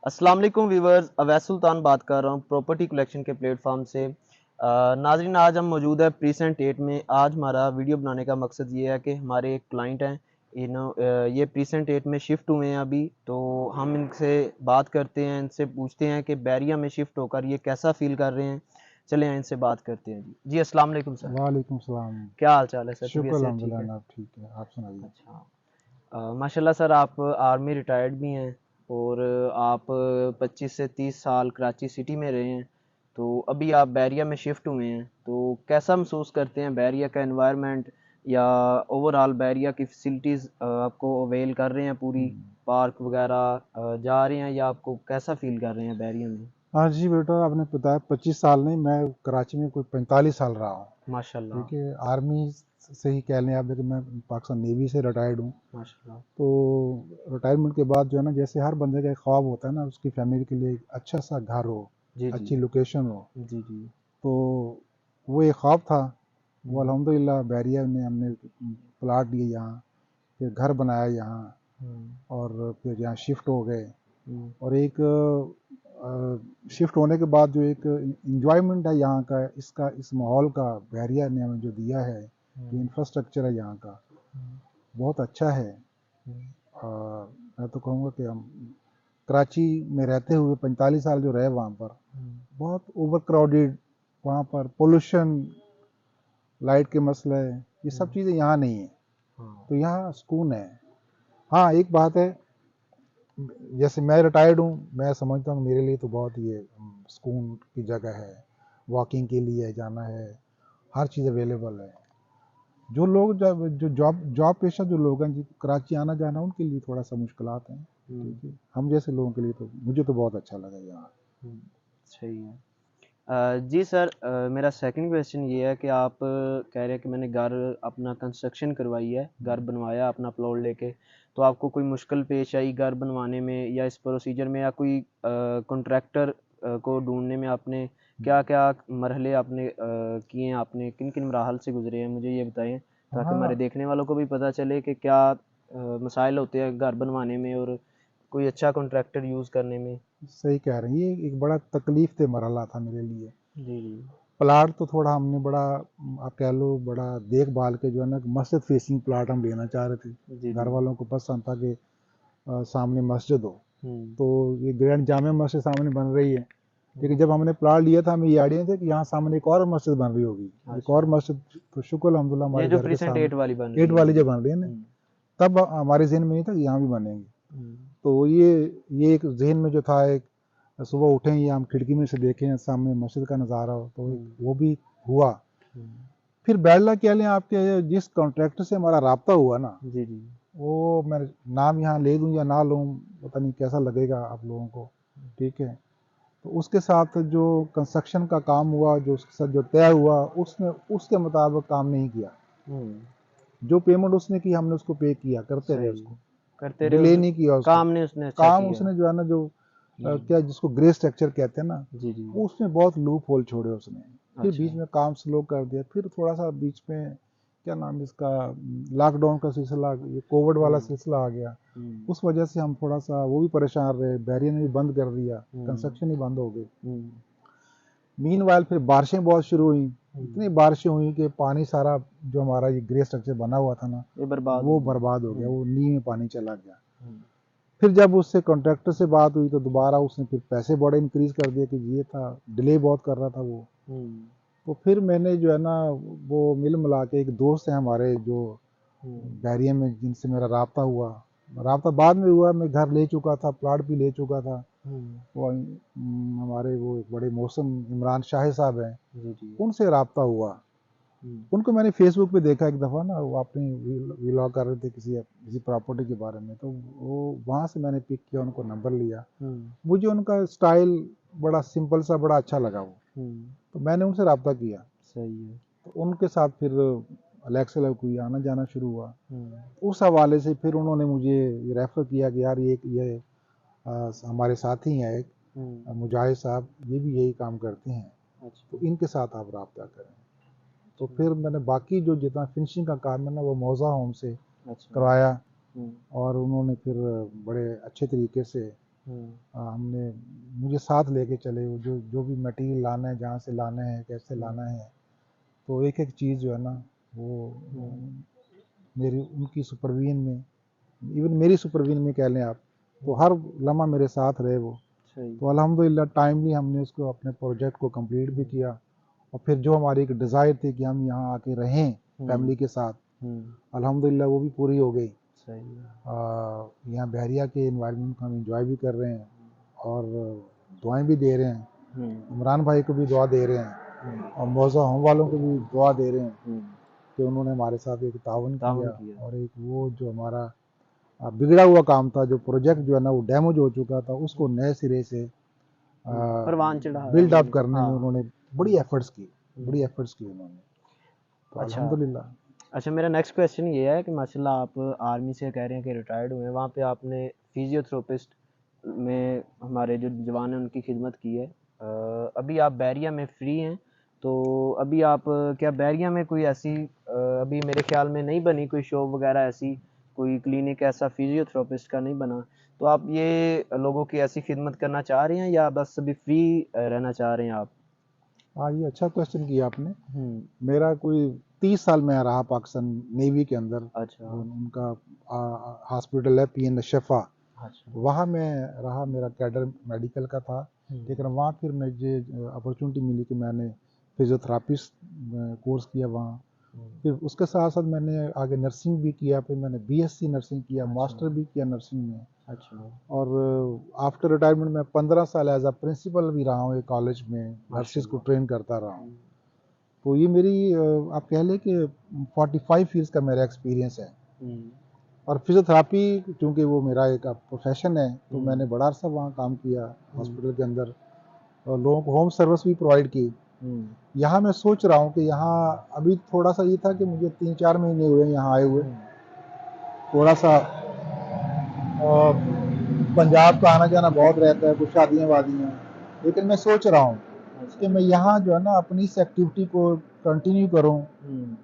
अस्सलाम वालेकुम व्यूवर्स, अवैस सुल्तान बात कर रहा हूँ प्रॉपर्टी कलेक्शन के प्लेटफॉर्म से। नाजरीन, आज हम मौजूद है प्रीसेंट 8 में। आज हमारा वीडियो बनाने का मकसद ये है कि हमारे एक क्लाइंट हैं, ये प्रीसेंट 8 में शिफ्ट हुए हैं अभी। तो हम इनसे बात करते हैं, इनसे पूछते हैं कि बैरिया में शिफ्ट होकर ये कैसा फील कर रहे हैं। चले हैं इनसे बात करते हैं। जी अस्सलाम वालेकुम सर। वालेकुम सलाम। क्या हाल चाल है सर? तबीयत शुक्र से ठीक है? अल्हम्दुलिल्लाह, आप ठीक है। आप सुनाइए। अच्छा। माशाल्लाह सर, आप आर्मी रिटायर्ड भी हैं और आप 25 से 30 साल कराची सिटी में रहे हैं। तो अभी आप बैरिया में शिफ्ट हुए हैं, तो कैसा महसूस करते हैं बैरिया का एनवायरनमेंट, या ओवरऑल बैरिया की फैसिलिटीज़ आपको अवेल कर रहे हैं पूरी? पार्क वगैरह जा रहे हैं, या आपको कैसा फील कर रहे हैं बैरिया में? हाँ जी बेटा, आपने बताया 25 साल नहीं, मैं कराची में कोई 45 साल रहा हूँ। माशाल्लाह। ठीक है, आर्मी से ही कह लें आप, लेकिन मैं पाकिस्तान नेवी से रिटायर्ड हूँ। माशाल्लाह। तो रिटायरमेंट के बाद जो है ना, जैसे हर बंदे का एक ख्वाब होता है ना, उसकी फैमिली के लिए एक अच्छा सा घर हो, जी जी। अच्छी लोकेशन हो। जी जी। तो वो एक ख्वाब था। वो हम्म। अल्हम्दुलिल्लाह बैरिया में हमने प्लाट लिए यहाँ, फिर घर बनाया यहाँ, हम्म। और फिर यहाँ शिफ्ट हो गए। हम्म। और एक शिफ्ट होने के बाद जो एक इंजॉयमेंट है यहाँ का, इसका, इस माहौल का बहरिया ने हमें जो दिया है, जो हम्म। इंफ्रास्ट्रक्चर है यहाँ का, बहुत अच्छा है। हम्म। मैं तो कहूँगा कि हम कराची में रहते हुए 45 साल जो रहे वहाँ पर, हम्म। बहुत ओवर क्राउडेड, वहाँ पर पोल्यूशन, लाइट के मसले, ये सब हम्म। चीज़ें यहाँ नहीं है। हाँ। तो यहाँ सुकून है। हाँ, एक बात है, जैसे मैं रिटायर्ड हूँ, मैं समझता हूँ मेरे लिए तो बहुत ये सुकून की जगह है। वॉकिंग के लिए जाना है, हर चीज़ अवेलेबल है। जो लोग जो जॉब जॉब पेशा जो लोग हैं, जो कराची आना जाना, उनके लिए थोड़ा सा मुश्किलात हैं। हम्म। ठीक है, हम जैसे लोगों के लिए तो मुझे तो बहुत अच्छा लगा यहाँ। हम्म। सही है। जी सर, मेरा सेकंड क्वेश्चन ये है कि आप कह रहे हैं कि मैंने घर अपना कंस्ट्रक्शन करवाई है, घर बनवाया अपना प्लॉट लेके। तो आपको कोई मुश्किल पेश आई घर बनवाने में, या इस प्रोसीजर में, या कोई कॉन्ट्रैक्टर को ढूंढने में आपने क्या क्या मरहले आपने किए हैं, आपने किन किन मराहल से गुजरे हैं, मुझे ये बताएं, ताकि हमारे हाँ, देखने वालों को भी पता चले कि क्या मसाइल होते हैं घर बनवाने में, और कोई अच्छा कॉन्ट्रैक्टर यूज़ करने में। सही कह रहे हैं, ये एक बड़ा तकलीफ दे मरहला था मेरे लिए। जी जी। प्लाट तो थोड़ा हमने बड़ा, आप कह लो बड़ा देखभाल के जो है ना, मस्जिद फेसिंग प्लाट हम लेना चाह रहे थे। जी घर जी। वालों को पसंद था कि सामने मस्जिद हो। हम्म। तो ये ग्रैंड जामे मस्जिद सामने बन रही है। लेकिन हम्म। जब हमने प्लाट लिया था, हमें ये आइडिया नहीं था कि यहाँ सामने एक और मस्जिद बन रही होगी। एक और अच्छा। मस्जिद, तो शुक्र अल्हम्दुलिल्लाह ये हमारे जो घर के प्रीसेंट 8 वाली बन सामने रही एट है, वाली जी जो जी। बन रही है ना, तब हमारे जहन में नहीं था कि यहाँ भी बनेंगे। हम्म। तो ये एक जहन में जो था, एक सुबह उठें या हम खिड़की में से देखें सामने मस्जिद का नज़ारा हो, तो एक हम्म। वो भी हुआ। हम्म। फिर बैडला कह लें, आपके जिस कॉन्ट्रैक्टर से हमारा राब्ता हुआ ना, जी जी। वो मैं नाम यहाँ ले दूँ या ना लूँ, पता नहीं कैसा लगेगा आप लोगों को। ठीक है, तो उसके साथ जो कंस्ट्रक्शन का काम हुआ, जो उसके साथ जो तय हुआ, उसने उसके मुताबिक काम नहीं किया। हम्म। जो पेमेंट उसने की, हमने उसको पे किया, करते रहे सही। उसको, करते रहे डिले उस नहीं किया उसको। काम ने उसने अच्छा काम किया। उसने जो है ना, जो हम्म। क्या जिसको ग्रे स्ट्रक्चर कहते हैं ना, जी जी। उसमें बहुत लूप होल छोड़े उसने। फिर अच्छा। बीच में काम स्लो कर दिया, फिर थोड़ा सा बीच में, क्या नाम है इसका, लॉकडाउन का सिलसिला, ये कोविड वाला हम्म। सिलसिला आ गया। हम्म। उस वजह से हम थोड़ा सा वो भी परेशान रहे, बैरियर ने भी बंद कर दिया, हम्म। कंस्ट्रक्शन ही बंद हो गई। हम्म। मीनवाइल फिर बारिशें बहुत शुरू हुई। हम्म। इतनी बारिशें हुई कि पानी सारा, जो हमारा ये ग्रे स्ट्रक्चर बना हुआ था ना, ये बर्बाद हो वो गया। बर्बाद हो गया, वो नींव में पानी चला गया। हम्म। फिर जब उससे कॉन्ट्रैक्टर से बात हुई, तो दोबारा उसने फिर पैसे बड़े इंक्रीज कर दिए, कि ये था, डिले बहुत कर रहा था वो। हम्म। तो फिर मैंने जो है ना, वो मिल मिला के, एक दोस्त है हमारे जो हम्म। बैरिया में, जिनसे मेरा राब्ता हुआ। राब्ता बाद में हुआ, मैं घर ले चुका था, प्लाट भी ले चुका था। हम्म। वो हमारे वो एक बड़े मौसम, इमरान शाह साहब हैं, जी जी। उनसे राब्ता हुआ। हम्म। उनको मैंने फेसबुक पे देखा एक दफ़ा ना, वो अपनी व्लॉग कर रहे थे किसी किसी प्रॉपर्टी के बारे में, तो वो वहाँ से मैंने पिक किया, उनको नंबर लिया। हम्म। मुझे उनका स्टाइल बड़ा सिंपल सा, बड़ा अच्छा लगा वो। हम्म। तो मैंने उनसे रब्ता किया। सही है। तो उनके साथ फिर अलेक्सा कोई आना जाना शुरू हुआ। हम्म। उस हवाले से फिर उन्होंने मुझे रेफ़र किया कि यार ये हमारे साथी हैं एक, हम्म। मुजाहिद साहब, ये भी यही काम करते हैं, तो अच्छा। इनके साथ आप रब्ता करें। तो अच्छा। फिर मैंने बाकी जो जितना फिनिशिंग का काम है ना, वो मौज़ा होम से अच्छा। करवाया। हम्म। और उन्होंने फिर बड़े अच्छे तरीके से हमने मुझे साथ लेके चले, वो जो जो भी मटेरियल लाना है, जहाँ से लाना है, कैसे लाना है, तो एक एक चीज़ जो है ना वो मेरी उनकी सुपरविजन में, इवन मेरी सुपरविजन में कह लें आप, तो हर लम्हा मेरे साथ रहे वो। तो अल्हम्दुलिल्लाह टाइमली हमने उसको अपने प्रोजेक्ट को कंप्लीट भी किया, और फिर जो हमारी एक डिज़ायर थी कि हम यहाँ आके रहें फैमिली के साथ, अल्हम्दुलिल्लाह वो भी पूरी हो गई। यहाँ बहरिया के इन्वायरमेंट को हम इंजॉय भी कर रहे हैं और दुआएं भी दे रहे हैं, इमरान भाई को भी दुआ दे रहे हैं और मौजा होम वालों को भी दुआ दे रहे हैं कि उन्होंने हमारे साथ एक तावन किया। और एक वो जो हमारा बिगड़ा हुआ काम था, जो प्रोजेक्ट जो है ना वो डैमेज हो चुका था, उसको नए सिरे से बिल्ड अप करने में उन्होंने बड़ी एफर्ट्स की उन्होंने, तो अच्छा अल्हम्दुलिल्लाह। अच्छा, मेरा नेक्स्ट क्वेश्चन ये है कि माशाल्लाह आप आर्मी से कह रहे हैं कि रिटायर्ड हुए हैं, वहाँ पे आपने फिजियोथेरेपिस्ट में हमारे जो जवान हैं उनकी खिदमत की है। अभी आप बैरिया में फ्री हैं, तो अभी आप क्या बैरिया में कोई ऐसी अभी मेरे ख्याल में नहीं बनी कोई शॉप वगैरह, ऐसी कोई क्लिनिक ऐसा फिजियोथेरेपिस्ट का नहीं बना, तो आप ये लोगों की ऐसी खिदमत करना चाह रहे हैं या बस अभी फ्री रहना चाह रहे हैं आप? हाँ, ये अच्छा क्वेश्चन किया आपने। मेरा कोई 30 साल में रहा पाकिस्तान नेवी के अंदर। अच्छा। उनका हॉस्पिटल है PN अशफा, अच्छा। वहाँ मैं रहा, मेरा कैडर मेडिकल का था। लेकिन वहाँ फिर मुझे अपॉर्चुनिटी मिली कि मैंने फिजियोथेरापिस्ट कोर्स किया वहाँ। फिर उसके साथ साथ मैंने आगे नर्सिंग भी किया, फिर मैंने BSc नर्सिंग किया, मास्टर भी किया नर्सिंग में। अच्छा। और आफ्टर रिटायरमेंट मैं 15 साल एज अ प्रिंसिपल भी रहा हूँ एक कॉलेज में, नर्सिस को ट्रेन करता रहा हूँ। तो ये मेरी आप कह लें कि 45 ईयर्स का मेरा एक्सपीरियंस है। और फिजियोथेरापी चूँकि वो मेरा एक प्रोफेशन है, तो मैंने बड़ा अरसा वहाँ काम किया हॉस्पिटल के अंदर, और लोगों को होम सर्विस भी प्रोवाइड की। यहाँ मैं सोच रहा हूँ कि यहाँ अभी थोड़ा सा ये था कि मुझे 3-4 महीने हुए यहाँ आए हुए, थोड़ा सा पंजाब का आना जाना बहुत रहता है, कुछ शादियाँ वादियाँ, लेकिन मैं सोच रहा हूँ कि मैं यहाँ जो है ना अपनी इस एक्टिविटी को कंटिन्यू करूँ,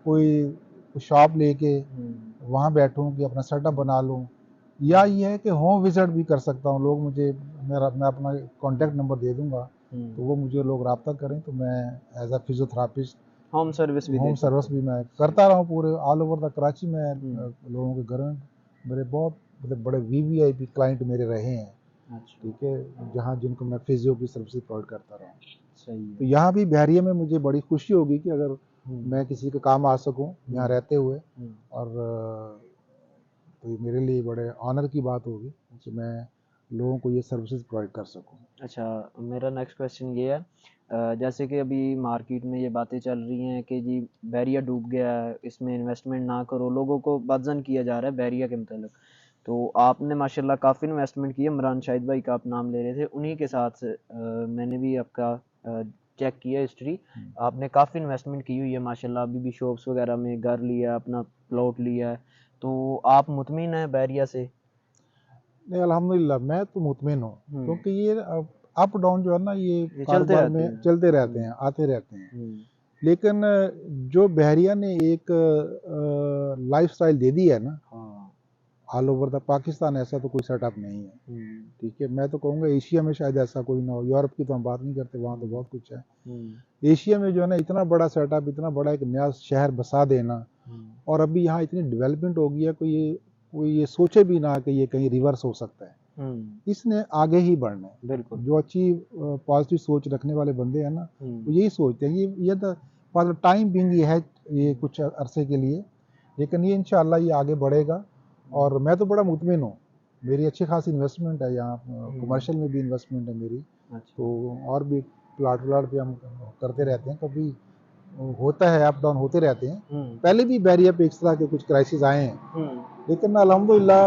कोई शॉप लेके वहाँ बैठूँ कि अपना सेटअप बना लूँ, या ये है कि होम विजिट भी कर सकता हूँ। लोग मुझे मैं अपना कॉन्टैक्ट नंबर दे दूँगा, तो वो मुझे लोग रब्ता करें, तो मैं as a physiotherapist home service भी मैं करता रहा हूँ पूरे ऑल ओवर द कराची में। लोगों के घर में मेरे बहुत मतलब बड़े VVIP क्लाइंट मेरे रहे हैं। ठीक है, जहाँ जिनको मैं फिजियो की सर्विस प्रोवाइड करता रहा हूँ। तो यहाँ भी बहरिया में मुझे बड़ी खुशी होगी कि अगर मैं किसी के काम आ सकूँ यहाँ रहते हुए, और तो ये मेरे लिए बड़े ऑनर की बात होगी कि मैं लोगों को ये सर्विसेज प्रोवाइड कर सकूँ। अच्छा, मेरा नेक्स्ट क्वेश्चन ये है, जैसे कि अभी मार्केट में ये बातें चल रही हैं कि जी बैरिया डूब गया है, इसमें इन्वेस्टमेंट ना करो, लोगों को बदजन किया जा रहा है बैरिया के मतलब। तो आपने माशाल्लाह काफ़ी इन्वेस्टमेंट की है, इमरान शाहिद भाई का आप नाम ले रहे थे, उन्हीं के साथ मैंने भी आपका चेक किया हिस्ट्री, आपने काफ़ी इन्वेस्टमेंट की हुई है माशाल्लाह, अभी भी शॉप्स वगैरह में घर लिया, अपना प्लॉट लिया है, तो आप मुतमिन हैं बैरिया से? नहीं, अल्हम्दुलिल्लाह मैं तो मुतमिन हूँ, क्योंकि ये अप डाउन जो है ना ये कारोबार में चलते रहते हैं, आते रहते हैं। लेकिन जो बहरिया ने एक लाइफस्टाइल दे दी है ना ऑल ओवर द पाकिस्तान, ऐसा तो कोई सेटअप नहीं है। ठीक है, मैं तो कहूँगा एशिया में शायद ऐसा कोई ना हो। यूरोप की तो हम बात नहीं करते, वहाँ तो बहुत कुछ है। एशिया में जो है ना इतना बड़ा सेटअप, इतना बड़ा एक नया शहर बसा देना, और अभी यहाँ इतनी डेवलपमेंट हो गई है, कोई ये सोचे भी ना कि ये कहीं रिवर्स हो सकता है। इसने आगे ही बढ़ना है। बिल्कुल, जो अच्छी पॉजिटिव सोच रखने वाले बंदे हैं ना, वो यही सोचते हैं। ये तो फॉर द टाइम बिंग ये है, ये कुछ अरसे के लिए, लेकिन ये इंशाल्लाह ये आगे बढ़ेगा। और मैं तो बड़ा मुतमिन हूँ, मेरी अच्छी खासी इन्वेस्टमेंट है यहाँ, कमर्शियल में भी इन्वेस्टमेंट है मेरी। तो और भी प्लाट पे हम करते रहते हैं, कभी होता है अप डाउन होते रहते हैं। पहले भी बैरिया पे इस तरह के कुछ क्राइसिस आए हैं, लेकिन अल्हम्दुलिल्लाह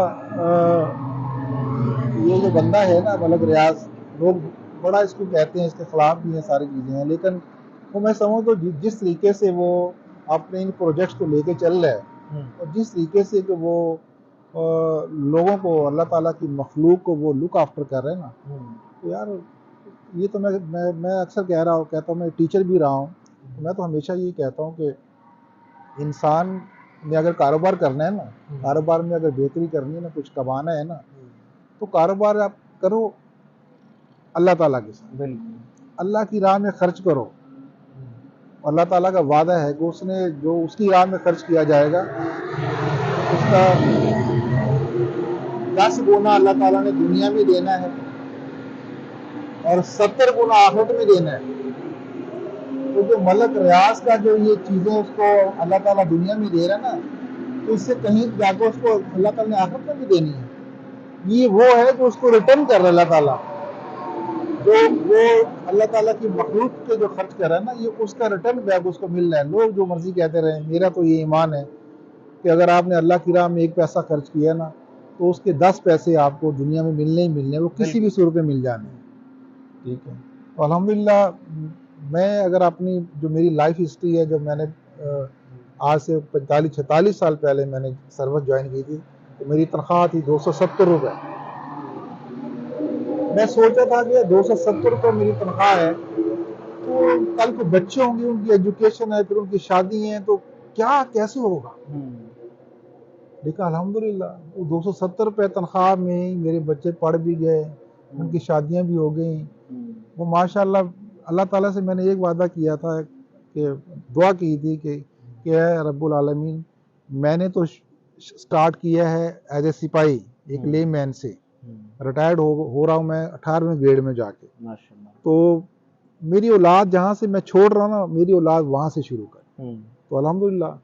ये जो बंदा है ना मलक रियाज, लोग बड़ा इसको कहते हैं, इसके खिलाफ भी हैं, सारी चीज़ें हैं, लेकिन वो मैं समझ तो जिस तरीके से वो अपने इन प्रोजेक्ट्स को लेके चल रहा है, और जिस तरीके से कि वो लोगों को, अल्लाह ताला की मखलूक को वो लुक आफ्टर कर रहे हैं ना, तो यार ये तो मैं अक्सर कहता हूँ, मैं टीचर भी रहा हूँ, तो मैं तो हमेशा ये कहता हूँ कि इंसान ने अगर कारोबार करना है ना, कारोबार में अगर बेहतरी करनी है ना, कुछ कमाना है ना, तो कारोबार आप करो, अल्लाह ताला के साथ। बिल्कुल। अल्लाह की राह में खर्च करो, अल्लाह ताला का वादा है कि उसने जो उसकी राह में खर्च किया जाएगा उसका 10 गुना अल्लाह ताला ने दुनिया में देना है और 70 गुना आखिरत में देना है। तो जो मलक रियाज का जो ये चीजें उसको अल्लाह ताला दुनिया में दे रहा है ना, तो इससे कहीं जाकर उसको अल्लाह ताला ने आखिरत में भी देनी है। ये वो है जो उसको रिटर्न कर रहा है अल्लाह ताला, जो वो अल्लाह ताला की मखलूक के जो खर्च कर रहा है ना, ये उसका रिटर्न बैक उसको मिल रहा है। लोग जो मर्जी कहते रहे, मेरा तो ये ईमान है कि अगर आपने अल्लाह की राह में 1 पैसा खर्च किया ना, तो उसके 10 पैसे आपको दुनिया में मिलने ही मिलने, वो किसी भी बिल्कुल। सूरत में मिल जाने। ठीक है, तो अल्हम्दुलिल्लाह मैं अगर अपनी जो मेरी लाइफ हिस्ट्री है, जब मैंने आज से 45-46 साल पहले मैंने सर्विस ज्वाइन की थी, तो मेरी तनख्वाह थी 270 रुपये। मैं सोचा था कि 270 रुपये मेरी तनख्वाह है, तो कल को बच्चे होंगे, उनकी एजुकेशन है, फिर उनकी शादी है, तो क्या कैसे होगा। देखा अल्हम्दुलिल्लाह वो 270 रुपये तनख्वाह में ही मेरे बच्चे पढ़ भी गए, उनकी शादियां भी हो गई। वो माशाल्लाह अल्लाह ताला से मैंने एक वादा किया था कि दुआ की थी कि ऐ रब्बुल आलमीन, मैंने तो स्टार्ट किया है एज ए सिपाही, एक लेमैन से रिटायर्ड हो रहा हूँ मैं 18वें ग्रेड में जाके, माशाल्लाह। तो मेरी औलाद जहाँ से मैं छोड़ रहा हूँ ना, मेरी औलाद वहाँ से शुरू कर। तो अल्हम्दुलिल्लाह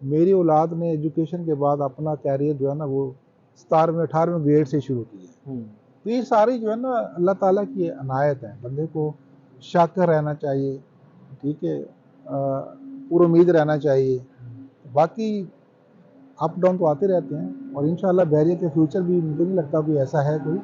मेरी औलाद ने एजुकेशन के बाद अपना कैरियर जो है ना वो 17वें-18वें ग्रेड से शुरू किया। तो ये सारी जो है ना अल्लाह ताला की अनायत है, बंदे को शाकिर रहना चाहिए। ठीक है, पुरुमीद रहना चाहिए। बाकी अप डाउन तो आते रहते हैं, और इंशाल्लाह बहरिया के फ्यूचर भी मुझे नहीं लगता कोई ऐसा है, कोई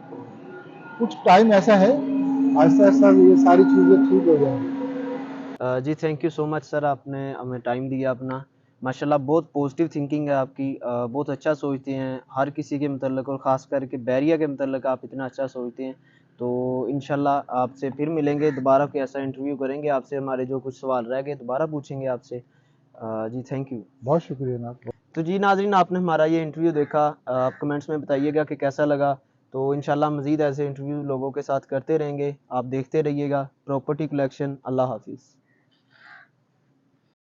कुछ टाइम ऐसा है, आहिस्ता आहिस्ता ये सारी चीज़ें ठीक हो जाएंगी। जी thank you so much sir, आपने हमें टाइम दिया अपना। माशाल्लाह बहुत पॉजिटिव थिंकिंग है आपकी, बहुत अच्छा सोचते हैं हर किसी के मतलब, और ख़ास करके बैरिया के मतलब आप इतना अच्छा सोचते हैं। तो इंशाल्लाह आपसे फिर मिलेंगे, दोबारा कोई ऐसा इंटरव्यू करेंगे आपसे, हमारे जो कुछ सवाल रह गए दोबारा पूछेंगे आपसे। जी थैंक यू। बहुत शुक्रिया जनाब। तो जी नाज़रीन, आपने हमारा ये इंटरव्यू देखा, आप कमेंट्स में बताइएगा कि कैसा लगा। तो इंशाल्लाह मज़ीद ऐसे इंटरव्यू लोगों के साथ करते रहेंगे, आप देखते रहिएगा प्रॉपर्टी कलेक्शन। अल्लाह हाफ़िज़।